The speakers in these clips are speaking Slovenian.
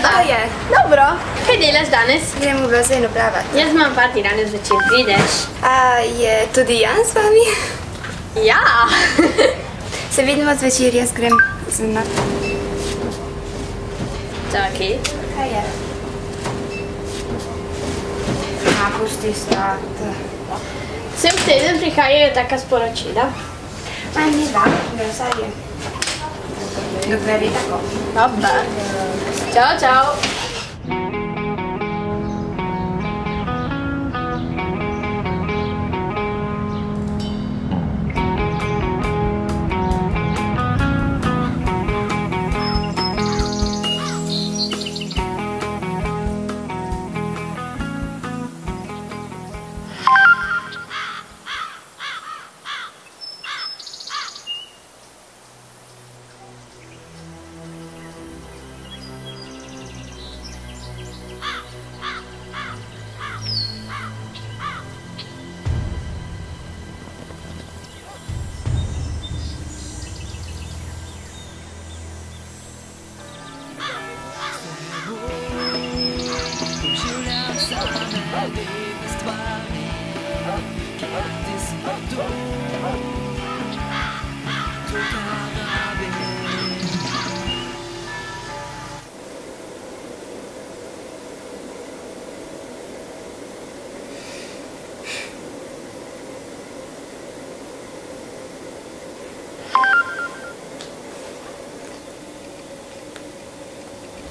da. Je. Dobro. Kaj delaš danes? Grem v bazenu plavati. Jaz imam parti danes večer, prideš? A je tudi Jan s vami? Ja. Se vidimo zvečer, jaz grem z naprej. Čakaj. Kaj je? Pusti stati. Vsem teden prihajajo taka sporočila. Ni važno, saj je. Dokler je tako. Dobro. Čau, čau.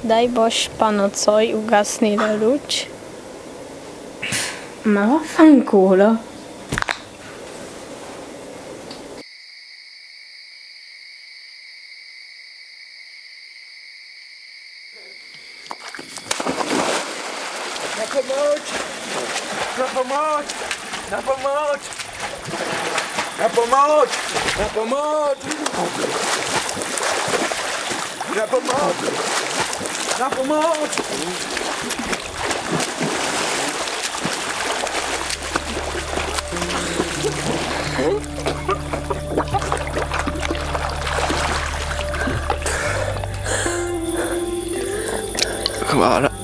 Kdaj boš pa nocoj ugasnila luč? Ma vaffanculo. Na pomoč! Na pomoč! Na pomoč! Na pomoč! Na pomoč! Na pomoč! Na pomoč! Hvala.